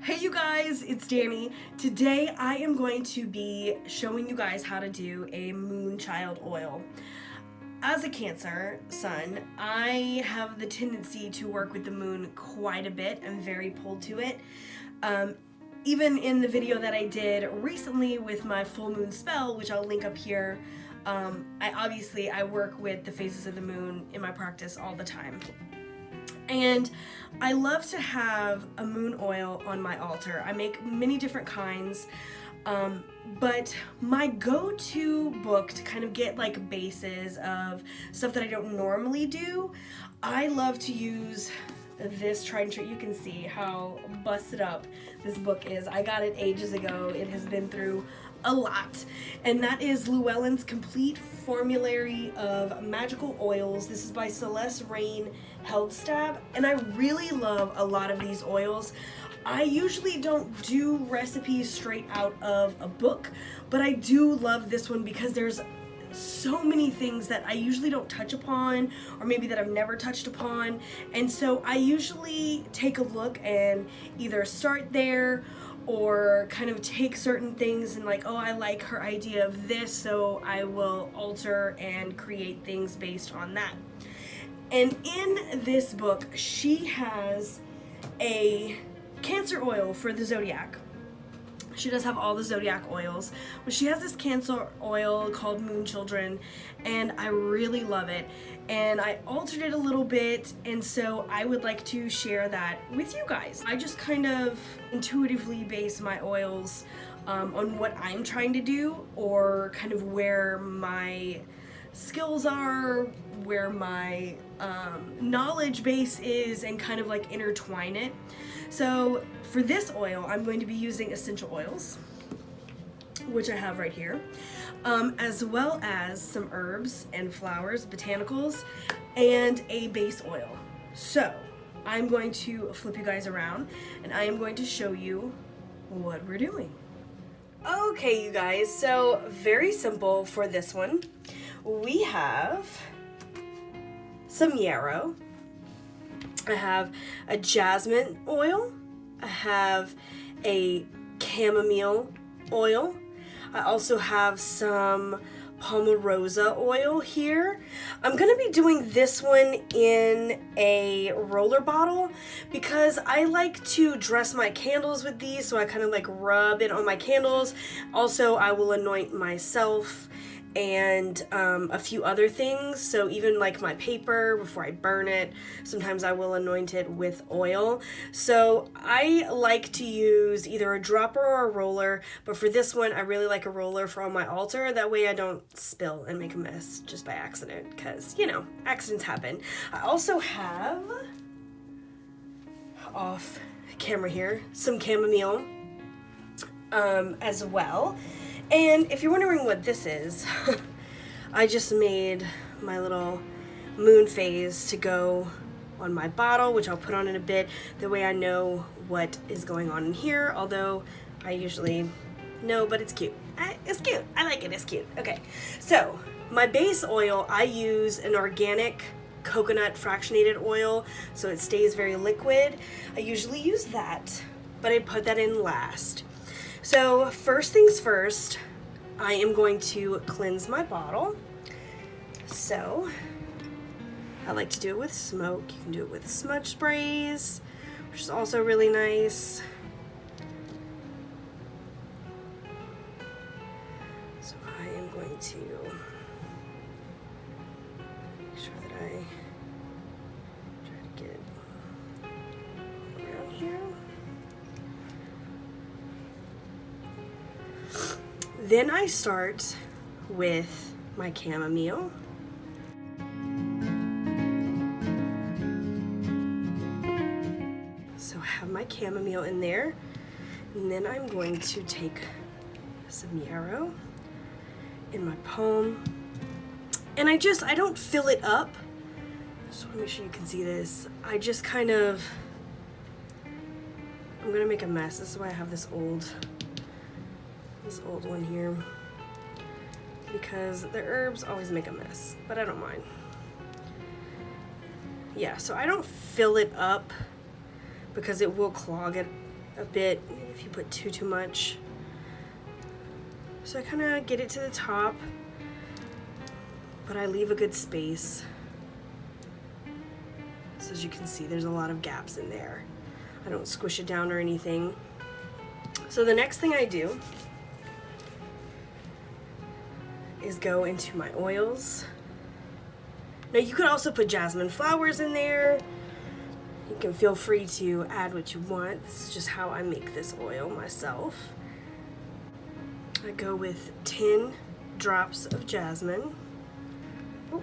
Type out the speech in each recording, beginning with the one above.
Hey you guys, it's Dani. Today I am going to be showing you guys how to do a moonchild oil. As a Cancer sun, I have the tendency to work with the moon quite a bit. I'm very pulled to it. Even in the video that I did recently with my full moon spell, which I'll link up here, I work with the phases of the moon in my practice all the time. And I love to have a moon oil on my altar. I make many different kinds, but my go-to book to kind of get like bases of stuff that I don't normally do, I love to use this tried and true. You can see how busted up this book is. I got it ages ago. It has been through a lot, and that is Llewellyn's Complete Formulary of Magical Oils. This is by Celeste Rain Heldstab, and I really love a lot of these oils. I usually don't do recipes straight out of a book, but I do love this one because there's so many things that I usually don't touch upon, or maybe that I've never touched upon, and so I usually take a look and either start there or kind of take certain things and like, oh, I like her idea of this, so I will alter and create things based on that. And in this book, she has a Cancer oil for the zodiac. She does have all the zodiac oils, but she has this Cancer oil called Moon Children, and I really love it. And I altered it a little bit, and so I would like to share that with you guys. I just kind of intuitively base my oils on what I'm trying to do, or kind of where my skills are, where my knowledge base is, and kind of like intertwine it. So for this oil, I'm going to be using essential oils, which I have right here, as well as some herbs and flowers, botanicals, and a base oil. So I'm going to flip you guys around, and I am going to show you what we're doing. Okay, you guys, so very simple for this one. We have some yarrow. I have a jasmine oil. I have a chamomile oil. I also have some palmarosa oil here. I'm gonna be doing this one in a roller bottle because I like to dress my candles with these, so I kind of like rub it on my candles. Also, I will anoint myself and a few other things, so even like my paper before I burn it, sometimes I will anoint it with oil. So I like to use either a dropper or a roller, but for this one I really like a roller for on my altar. That way I don't spill and make a mess just by accident, because you know, accidents happen. I also have, off camera here, some chamomile as well. And if you're wondering what this is, I just made my little moon phase to go on my bottle, which I'll put on in a bit. That way I know what is going on in here, although I usually know, but it's cute. It's cute. I like it. It's cute. Okay, so my base oil, I use an organic coconut fractionated oil, so it stays very liquid. I usually use that, but I put that in last. So first things first, I am going to cleanse my bottle. So I like to do it with smoke. You can do it with smudge sprays, which is also really nice. So I am going to make sure that I try to get it around here. Then I start with my chamomile. So I have my chamomile in there, and then I'm going to take some yarrow in my palm, and I don't fill it up. Just want to make sure you can see this. I just kind of, I'm gonna make a mess. This is why I have this old one here, because the herbs always make a mess, but I don't mind. Yeah, so I don't fill it up because it will clog it a bit if you put too much. So I kind of get it to the top, but I leave a good space. So as you can see, there's a lot of gaps in there. I don't squish it down or anything. So the next thing I do is go into my oils. Now you could also put jasmine flowers in there. You can feel free to add what you want. This is just how I make this oil myself. I go with 10 drops of jasmine. Oh,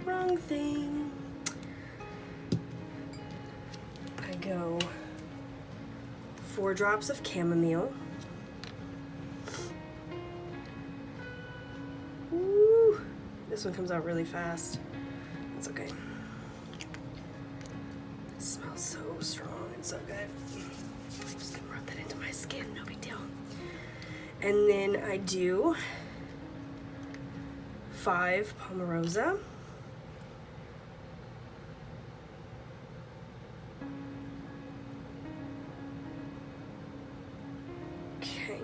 wrong thing. I go 4 drops of chamomile. Ooh, this one comes out really fast. That's okay. It smells so strong and so good. I'm just gonna rub that into my skin, no big deal. And then I do 5 Pomarosa. Okay.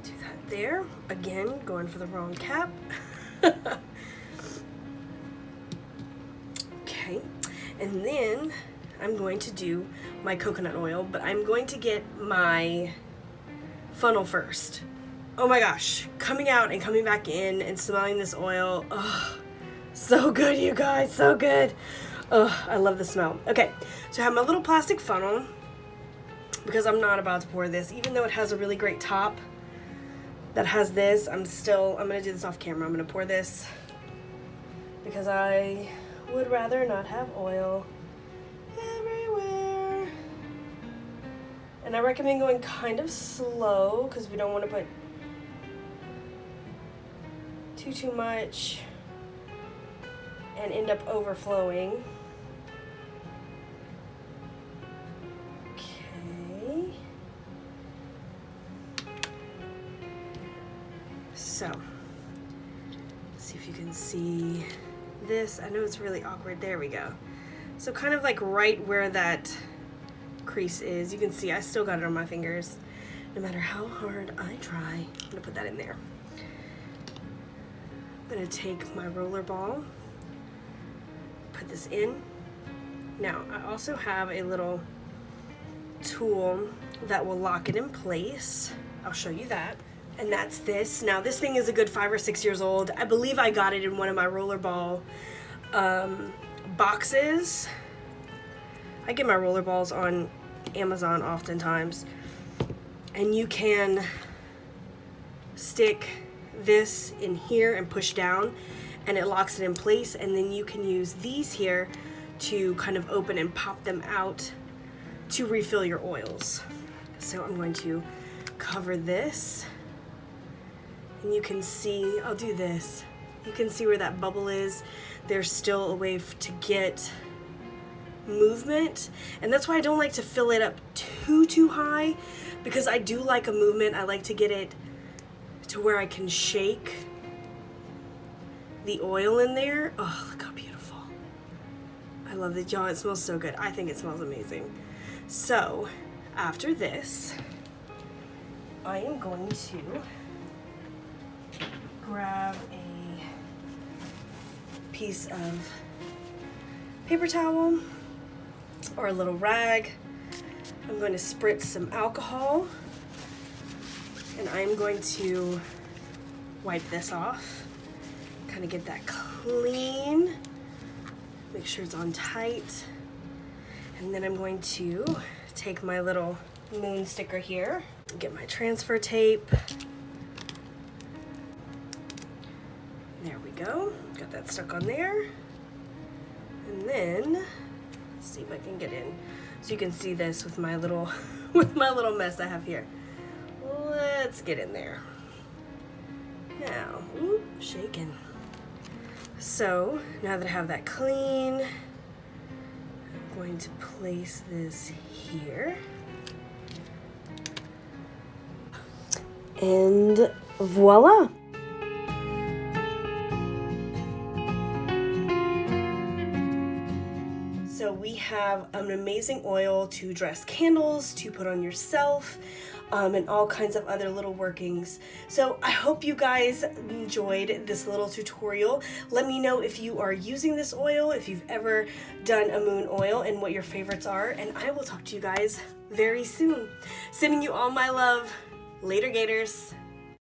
Do that there. Again, going for the wrong cap. Okay. And then I'm going to do my coconut oil, but I'm going to get my funnel first. Oh my gosh, coming out and coming back in and smelling this oil. Oh, so good, you guys, so good. Oh, I love the smell. Okay, so I have my little plastic funnel because I'm not about to pour this, even though it has a really great top that has this. I'm gonna do this off camera. I'm gonna pour this because I would rather not have oil everywhere. And I recommend going kind of slow because we don't want to put too much and end up overflowing. Okay. So, let's see if you can see this. I know it's really awkward. There we go. So kind of like right where that crease is. You can see I still got it on my fingers. No matter how hard I try, I'm gonna put that in there. I'm gonna take my roller ball, put this in. Now, I also have a little tool that will lock it in place. I'll show you that. And that's this. Now, this thing is a good 5 or 6 years old. I believe I got it in one of my rollerball boxes. I get my rollerballs on Amazon oftentimes. And you can stick this in here and push down and it locks it in place, and then you can use these here to kind of open and pop them out to refill your oils. So I'm going to cover this, and you can see, I'll do this, you can see where that bubble is. There's still a way to get movement, and that's why I don't like to fill it up too high, because I do like a movement. I like to get it to where I can shake the oil in there. Oh, look how beautiful. I love it, y'all. It smells so good. I think it smells amazing. So after this, I am going to grab a piece of paper towel or a little rag. I'm going to spritz some alcohol, and I'm going to wipe this off, kind of get that clean, make sure it's on tight, and then I'm going to take my little moon sticker here, get my transfer tape. There we go, got that stuck on there, and then let's see if I can get in. So you can see this with my little mess I have here. Let's get in there. Now, ooh, shaking. So now that I have that clean, I'm going to place this here. And voila. So we have an amazing oil to dress candles, to put on yourself, and all kinds of other little workings. So I hope you guys enjoyed this little tutorial. Let me know if you are using this oil, if you've ever done a moon oil, and what your favorites are, and I will talk to you guys very soon. Sending you all my love. Later, Gators.